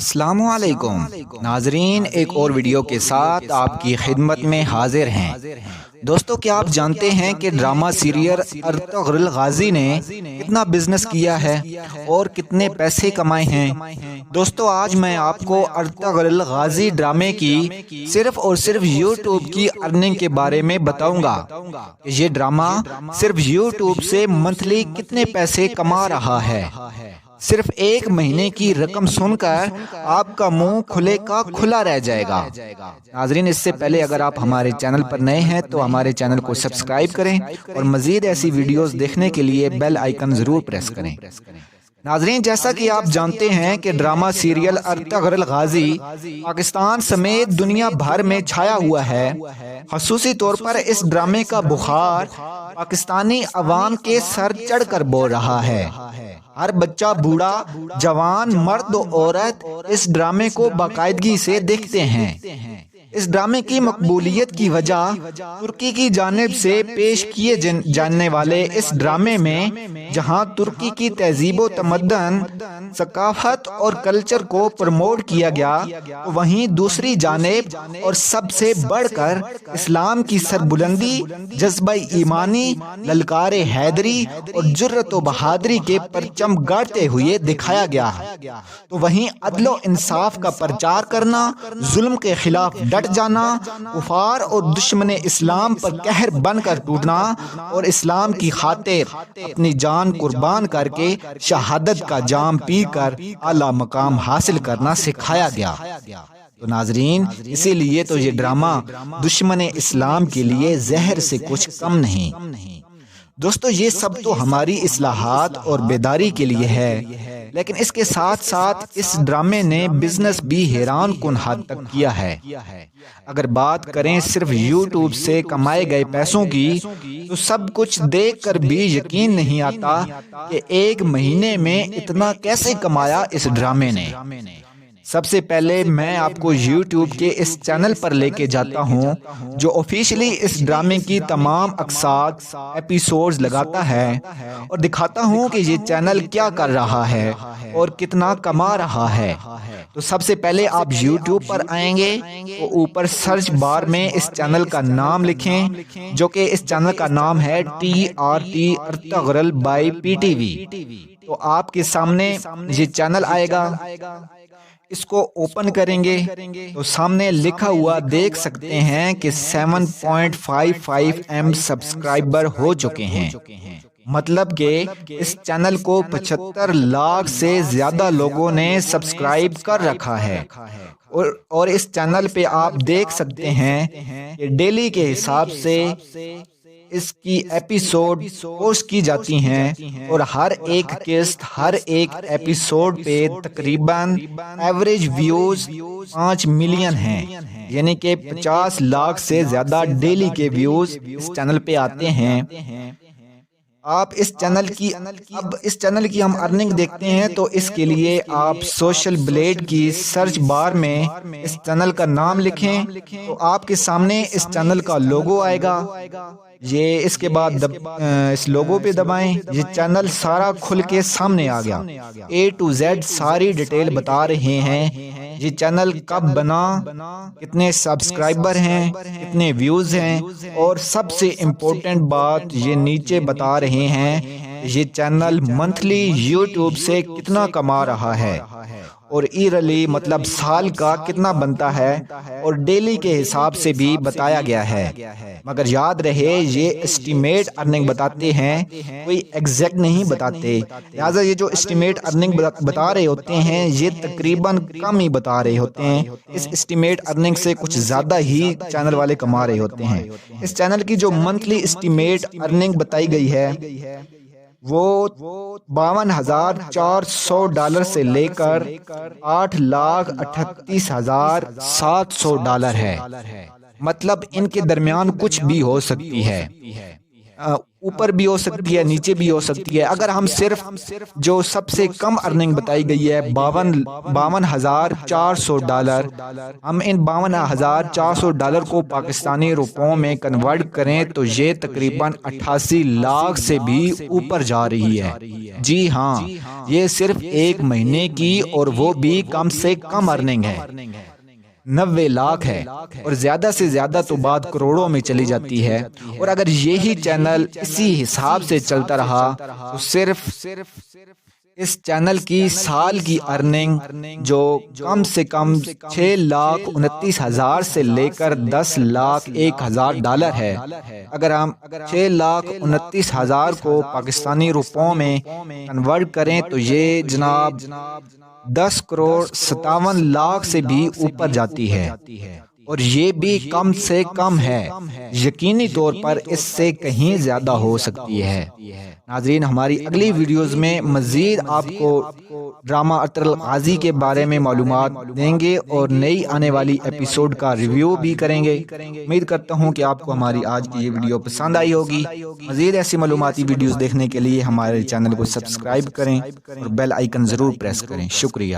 السلام علیکم ناظرین، ایک اور ویڈیو کے ساتھ آپ کی خدمت میں حاضر ہیں۔ دوستو، کیا آپ جانتے ہیں کہ ڈرامہ سیریل ارطغرل غازی نے کتنا بزنس کیا ہے اور کتنے پیسے کمائے ہیں؟ دوستو، آج میں آپ کو ارطغرل غازی ڈرامے کی صرف اور صرف یوٹیوب کی ارننگ کے بارے میں بتاؤں گا کہ یہ ڈرامہ صرف یوٹیوب سے منتھلی کتنے پیسے کما رہا ہے۔ صرف ایک مہینے کی رقم سن کر آپ کا منہ کھلے کا کھلا رہ جائے گا۔ ناظرین، اس سے پہلے اگر آپ ہمارے چینل پر نئے ہیں تو ہمارے چینل کو سبسکرائب کریں اور مزید ایسی ویڈیوز دیکھنے کے لیے بیل آئیکن ضرور پریس کریں۔ ناظرین، جیسا کہ آپ جانتے ہیں کہ drama serial Ertugrul Ghazi Pakistan سمیت دنیا بھر میں چھایا ہوا ہے۔ خصوصی طور پر اس ڈرامے کا بخار پاکستانی عوام کے سر چڑھ کر بول رہا ہے۔ ہر بچہ، بوڑھا، جوان، مرد و عورت اس ڈرامے کو باقاعدگی سے دیکھتے ہیں۔ اس ڈرامے کی مقبولیت کی وجہ ترکی کی جانب سے پیش کیے جانے والے اس ڈرامے میں جہاں ترکی کی تہذیب و تمدن، ثقافت اور کلچر کو پروموٹ کیا گیا، وہیں دوسری جانب اور سب سے بڑھ کر اسلام کی سربلندی، جذبہ ایمانی، للکار حیدری اور جرأت و بہادری کے پرچم گاڑتے ہوئے دکھایا گیا ہے، تو وہیں عدل و انصاف کا پرچار کرنا، ظلم کے خلاف ڈٹ جانا، کفار اور دشمن اسلام پر قہر بن کر ٹوٹنا اور اسلام کی خاطر اپنی جان قربان کر کے شہادت کا جام پی کر اعلیٰ مقام حاصل کرنا سکھایا گیا۔ تو ناظرین، اسی لیے تو یہ ڈرامہ دشمن اسلام کے لیے زہر سے کچھ کم نہیں۔ دوستو، یہ سب تو ہماری اصلاحات اور بیداری کے لیے ہے، لیکن اس کے ساتھ ساتھ اس ڈرامے نے بزنس بھی حیران کن حد تک کیا ہے۔ اگر بات کریں صرف یوٹیوب سے کمائے گئے پیسوں کی تو سب کچھ دیکھ کر بھی یقین نہیں آتا کہ ایک مہینے میں اتنا کیسے کمایا اس ڈرامے نے۔ سب سے پہلے میں آپ کو یوٹیوب کے اس چینل پر لے کے جاتا ہوں جو آفیشلی اس ڈرامے کی تمام اقساط ایپیسوڈز لگاتا ہے، اور دکھاتا ہوں کہ یہ چینل کیا کر رہا ہے اور کتنا کما رہا ہے۔ تو سب سے پہلے آپ یوٹیوب پر آئیں گے تو اوپر سرچ بار میں اس چینل کا نام لکھیں، جو کہ اس چینل کا نام ہے TRT ارطغرل بائی PTV۔ تو آپ کے سامنے یہ چینل آئے گا، اس کو اوپن کریں گے تو سامنے لکھا ہوا دیکھ سکتے ہیں کہ 7.55 M سبسکرائبر ہو چکے ہیں۔ مطلب کہ اس چینل کو 75 لاکھ سے زیادہ لوگوں نے سبسکرائب کر رکھا ہے، اور اس چینل پہ آپ دیکھ سکتے ہیں کہ ڈیلی کے حساب سے اس کی ایپیسوڈ پوسٹ کی جاتی ہیں، اور ہر ایک قسط، ہر ایک ایپیسوڈ پہ تقریباً ایوریج ویوز 5 ملین ہیں، یعنی کہ 50 لاکھ سے زیادہ ڈیلی کے ویوز اس چینل پہ آتے ہیں۔ آپ اس چینل کی ہم ارننگ دیکھتے ہیں تو اس کے لیے آپ سوشل بلیڈ کی سرچ بار میں اس چینل کا نام لکھیں تو آپ کے سامنے اس چینل کا لوگو آئے گا۔ یہ اس کے بعد اس لوگو پہ دبائیں، یہ چینل سارا کھل کے سامنے آ گیا، A to Z ساری ڈیٹیل بتا رہے ہیں۔ یہ چینل کب بنا، کتنے سبسکرائبر ہیں، کتنے ویوز ہیں، اور سب سے امپورٹنٹ بات یہ نیچے بتا رہے ہیں یہ چینل منتھلی یوٹیوب سے کتنا کما رہا ہے، اور ایئرلی مطلب سال کا کتنا بنتا ہے، اور ڈیلی کے حساب سے بھی بتایا گیا ہے۔ مگر یاد رہے، یہ اسٹیمیٹ ارننگ بتاتے ہیں، کوئی ایگزیکٹ نہیں بتاتے، لہٰذا یہ جو اسٹیمیٹ ارننگ بتا رہے ہوتے ہیں یہ تقریباً کم ہی بتا رہے ہوتے ہیں۔ اس اسٹیمیٹ ارننگ سے کچھ زیادہ ہی چینل والے کما رہے ہوتے ہیں۔ اس چینل کی جو منتھلی اسٹیمیٹ ارننگ بتائی گئی ہے وہ $52,400 سے لے کر $8,38,700 ہے، مطلب ان کے درمیان کچھ بھی ہو سکتی ہے۔ اوپر بھی ہو سکتی ہے، نیچے بھی ہو سکتی ہے۔ اگر ہم صرف جو سب سے کم ارننگ بتائی گئی ہے 52,400 ڈالر، ہم ان 52,400 ڈالر کو پاکستانی روپوں میں کنورٹ کریں تو یہ تقریباً 88 لاکھ سے بھی اوپر جا رہی ہے۔ جی ہاں، یہ صرف ایک مہینے کی، اور وہ بھی کم سے کم ارننگ ہے 90 لاکھ ہے، اور زیادہ سے زیادہ تو بات کروڑوں میں چلی جاتی ہے۔ اور اگر یہی چینل اسی حساب سے چلتا رہا تو صرف اس چینل کی سال کی ارننگ جو کم سے کم 6,29,000 سے لے کر 10,01,000 ڈالر ہے، اگر ہم 6,29,000 کو پاکستانی روپوں میں کنورٹ کریں تو یہ جناب 10 کروڑ 57 لاکھ سے بھی اوپر جاتی ہے، اور یہ بھی کم سے کم ہے۔ یقینی طور پر اس سے کہیں زیادہ ہو سکتی ہے۔ ناظرین، ہماری اگلی ویڈیوز میں مزید آپ کو ڈرامہ ارطغرل غازی کے بارے میں معلومات دیں گے، اور نئی آنے والی ایپیسوڈ کا ریویو بھی کریں گے۔ امید کرتا ہوں کہ آپ کو ہماری آج کی یہ ویڈیو پسند آئی ہوگی۔ مزید ایسی معلوماتی ویڈیوز دیکھنے کے لیے ہمارے چینل کو سبسکرائب کریں اور بیل آئیکن ضرور پریس کریں۔ شکریہ۔